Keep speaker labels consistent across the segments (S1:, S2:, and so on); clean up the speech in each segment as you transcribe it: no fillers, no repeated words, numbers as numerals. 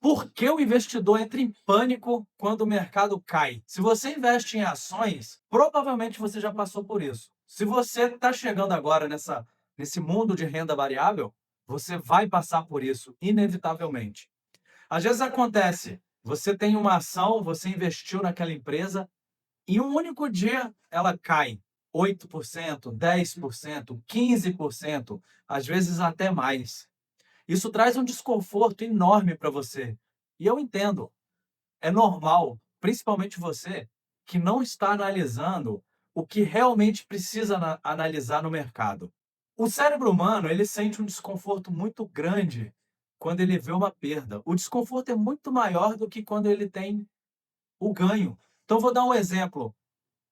S1: Por que o investidor entra em pânico quando o mercado cai? Se você investe em ações, provavelmente você já passou por isso. Se você está chegando agora nesse mundo de renda variável, você vai passar por isso, inevitavelmente. Às vezes acontece, você tem uma ação, você investiu naquela empresa, em um único dia ela cai 8%, 10%, 15%, às vezes até mais. Isso traz um desconforto enorme para você. E eu entendo, é normal, principalmente você que não está analisando o que realmente precisa analisar no mercado. O cérebro humano, ele sente um desconforto muito grande quando ele vê uma perda. O desconforto é muito maior do que quando ele tem o ganho. Então, vou dar um exemplo.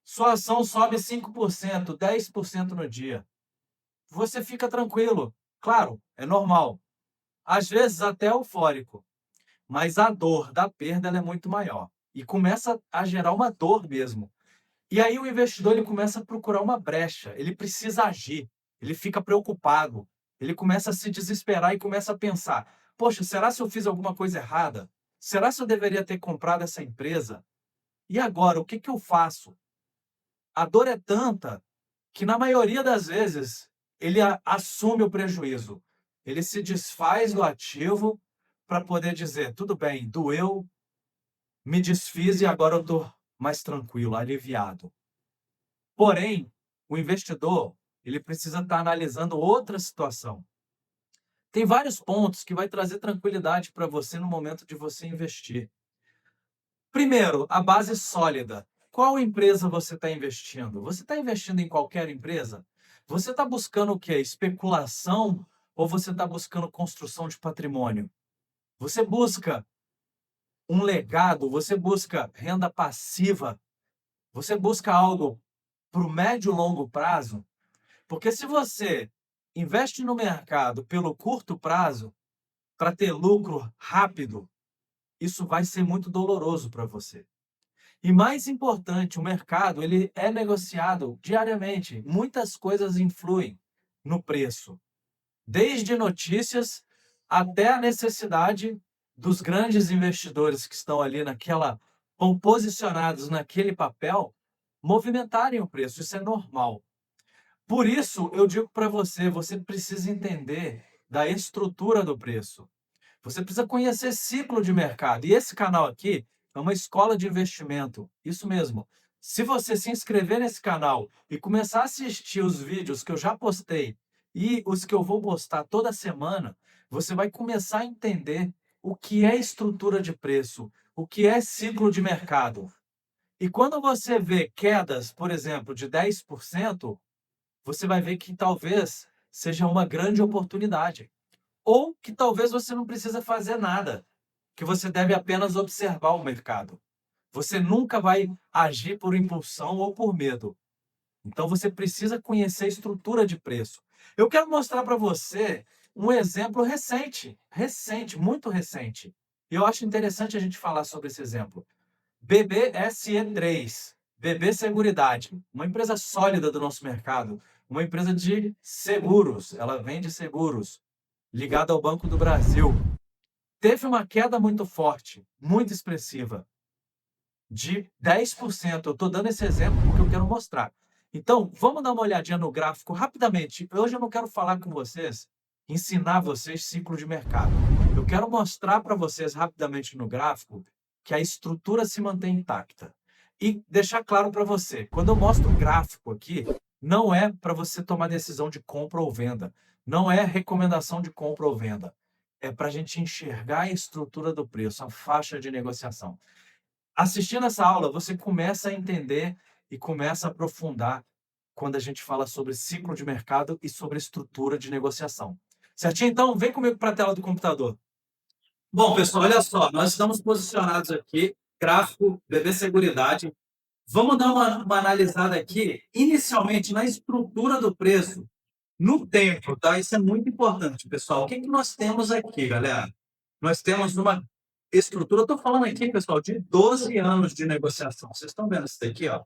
S1: Sua ação sobe 5%, 10% no dia. Você fica tranquilo. Claro, é normal. Às vezes até eufórico, mas a dor da perda ela é muito maior e começa a gerar uma dor mesmo. E aí o investidor ele começa a procurar uma brecha, ele precisa agir, ele fica preocupado, ele começa a se desesperar e começa a pensar: poxa, será se eu fiz alguma coisa errada? Será se eu deveria ter comprado essa empresa? E agora, o que que eu faço? A dor é tanta que, na maioria das vezes, ele assume o prejuízo. Ele se desfaz do ativo para poder dizer: tudo bem, doeu, me desfiz e agora eu estou mais tranquilo, aliviado. Porém, o investidor ele precisa estar analisando outra situação. Tem vários pontos que vai trazer tranquilidade para você no momento de você investir. Primeiro, a base sólida. Qual empresa você está investindo? Você está investindo em qualquer empresa? Você está buscando o quê? Especulação ou você está buscando construção de patrimônio? Você busca um legado? Você busca renda passiva? Você busca algo para o médio e longo prazo? Porque se você investe no mercado pelo curto prazo, para ter lucro rápido, isso vai ser muito doloroso para você. E mais importante, o mercado ele é negociado diariamente. Muitas coisas influem no preço, desde notícias até a necessidade dos grandes investidores que estão ali estão posicionados naquele papel, movimentarem o preço. Isso é normal. Por isso, eu digo para você, você precisa entender da estrutura do preço. Você precisa conhecer ciclo de mercado. E esse canal aqui é uma escola de investimento. Isso mesmo. Se você se inscrever nesse canal e começar a assistir os vídeos que eu já postei e os que eu vou postar toda semana, você vai começar a entender o que é estrutura de preço, o que é ciclo de mercado. E quando você vê quedas, por exemplo, de 10%, você vai ver que talvez seja uma grande oportunidade. Ou que talvez você não precisa fazer nada, que você deve apenas observar o mercado. Você nunca vai agir por impulsão ou por medo. Então você precisa conhecer a estrutura de preço. Eu quero mostrar para você um exemplo recente, muito recente. E eu acho interessante a gente falar sobre esse exemplo. BBSE3, BB Seguridade, uma empresa sólida do nosso mercado, uma empresa de seguros, ela vende seguros, ligada ao Banco do Brasil. Teve uma queda muito forte, muito expressiva, de 10%. Eu estou dando esse exemplo porque eu quero mostrar. Então, vamos dar uma olhadinha no gráfico rapidamente. Hoje eu não quero falar com vocês, ensinar vocês ciclo de mercado. Eu quero mostrar para vocês rapidamente no gráfico que a estrutura se mantém intacta. E deixar claro para você, quando eu mostro o gráfico aqui, não é para você tomar decisão de compra ou venda. Não é recomendação de compra ou venda. É para a gente enxergar a estrutura do preço, a faixa de negociação. Assistindo essa aula, você começa a entender e começa a aprofundar quando a gente fala sobre ciclo de mercado e sobre estrutura de negociação. Certinho? Então, vem comigo para a tela do computador. Bom, pessoal, olha só, nós estamos posicionados aqui, gráfico BB Seguridade. Vamos dar uma analisada aqui, inicialmente, na estrutura do preço, no tempo, tá? Isso é muito importante, pessoal. O que que nós temos aqui, galera? Nós temos uma estrutura, eu estou falando aqui, pessoal, de 12 anos de negociação. Vocês estão vendo isso daqui, ó?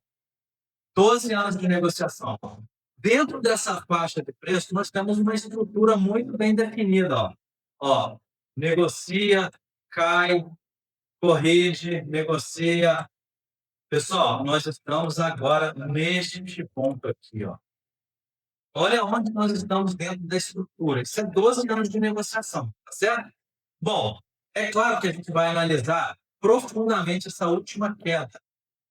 S1: 12 anos de negociação. Dentro dessa faixa de preço, nós temos uma estrutura muito bem definida, ó. Ó, negocia, cai, corrige, negocia. Pessoal, nós estamos agora neste ponto aqui, ó. Olha onde nós estamos dentro da estrutura. Isso é 12 anos de negociação, tá certo? Bom, é claro que a gente vai analisar profundamente essa última queda.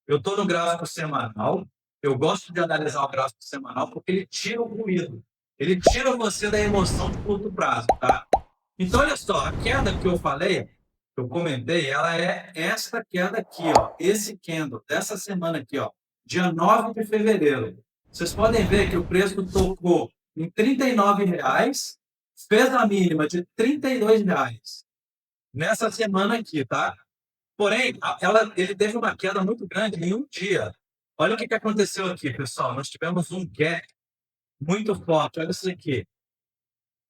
S1: Eu estou no gráfico semanal, eu gosto de analisar o gráfico semanal porque ele tira o ruído, ele tira você da emoção de curto prazo, tá? Então, olha só, a queda que eu falei, que eu comentei, ela é esta queda aqui, ó, esse candle dessa semana aqui, ó, dia 9 de fevereiro. Vocês podem ver que o preço tocou em R$ 39, fez a mínima de R$ 32 nessa semana aqui, tá? Porém, ele teve uma queda muito grande em um dia. Olha o que aconteceu aqui, pessoal. Nós tivemos um gap muito forte. Olha isso aqui.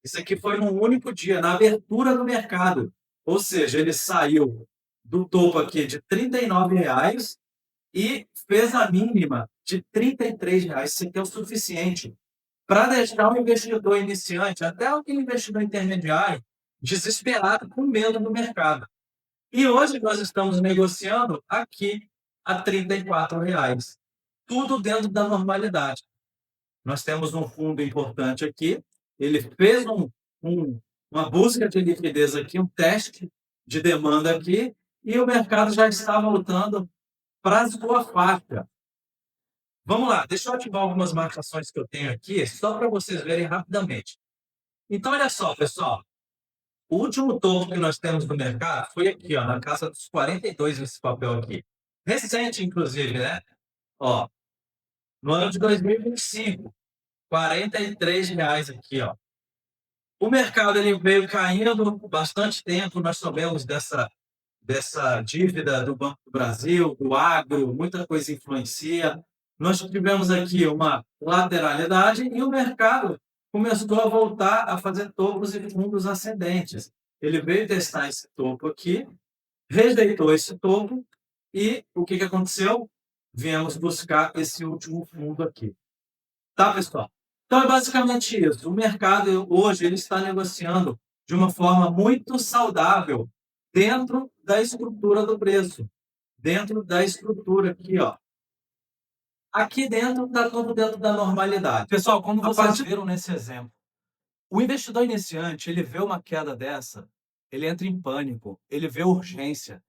S1: Isso aqui foi num único dia, na abertura do mercado. Ou seja, ele saiu do topo aqui de R$ 39 e fez a mínima de R$ 33. Isso aqui é o suficiente para deixar o investidor iniciante, até aquele investidor intermediário, desesperado com medo do mercado. E hoje nós estamos negociando aqui a R$ 34. Tudo dentro da normalidade. Nós temos um fundo importante aqui, ele fez uma busca de liquidez aqui, um teste de demanda aqui, e o mercado já está voltando para a sua faixa. Vamos lá, deixa eu ativar algumas marcações que eu tenho aqui, só para vocês verem rapidamente. Então, olha só, pessoal. O último topo que nós temos no mercado foi aqui, ó, na casa dos 42 nesse papel aqui. Recente, inclusive, né? Ó, no ano de 2025, R$ 43 aqui, ó. O mercado ele veio caindo bastante tempo, nós soubemos dessa dívida do Banco do Brasil, do agro, muita coisa influencia. Nós tivemos aqui uma lateralidade e o mercado começou a voltar a fazer topos e fundos ascendentes. Ele veio testar esse topo aqui, rejeitou esse topo e o que aconteceu? Viemos buscar esse último fundo aqui. Tá, pessoal? Então é basicamente isso. O mercado hoje ele está negociando de uma forma muito saudável dentro da estrutura do preço, dentro da estrutura aqui, ó. Aqui dentro está tudo dentro da normalidade. Pessoal, como vocês viram nesse exemplo, o investidor iniciante, ele vê uma queda dessa, ele entra em pânico, ele vê urgência,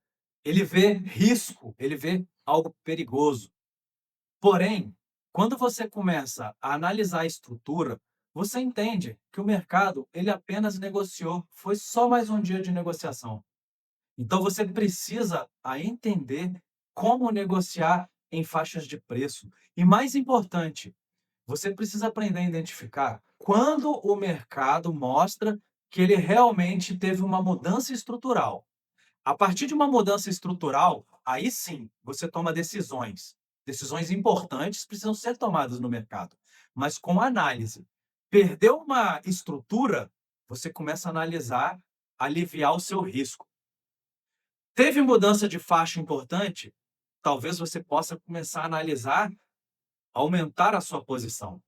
S1: ele vê risco, ele vê algo perigoso. Porém, quando você começa a analisar a estrutura, você entende que o mercado ele apenas negociou, foi só mais um dia de negociação. Então você precisa entender como negociar em faixas de preço. E mais importante, você precisa aprender a identificar quando o mercado mostra que ele realmente teve uma mudança estrutural. A partir de uma mudança estrutural, aí sim, você toma decisões. Decisões importantes precisam ser tomadas no mercado, mas com análise. Perdeu uma estrutura, você começa a analisar, aliviar o seu risco. Teve mudança de faixa importante, talvez você possa começar a analisar, aumentar a sua posição.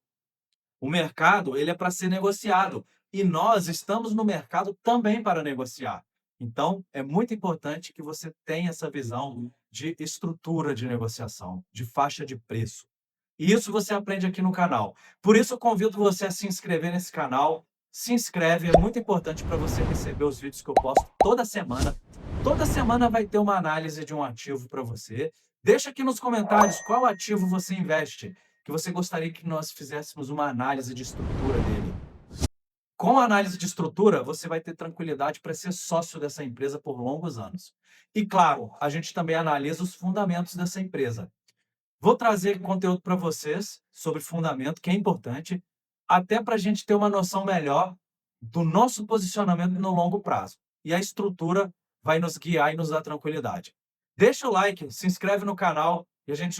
S1: O mercado, ele é para ser negociado e nós estamos no mercado também para negociar. Então, é muito importante que você tenha essa visão de estrutura de negociação, de faixa de preço. E isso você aprende aqui no canal. Por isso, eu convido você a se inscrever nesse canal. Se inscreve, é muito importante para você receber os vídeos que eu posto toda semana. Toda semana vai ter uma análise de um ativo para você. Deixa aqui nos comentários qual ativo você investe, que você gostaria que nós fizéssemos uma análise de estrutura dele. Com a análise de estrutura, você vai ter tranquilidade para ser sócio dessa empresa por longos anos. E claro, a gente também analisa os fundamentos dessa empresa. Vou trazer conteúdo para vocês sobre fundamento, que é importante, até para a gente ter uma noção melhor do nosso posicionamento no longo prazo. E a estrutura vai nos guiar e nos dar tranquilidade. Deixa o like, se inscreve no canal e a gente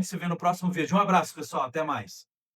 S1: se vê no próximo vídeo. Um abraço, pessoal. Até mais.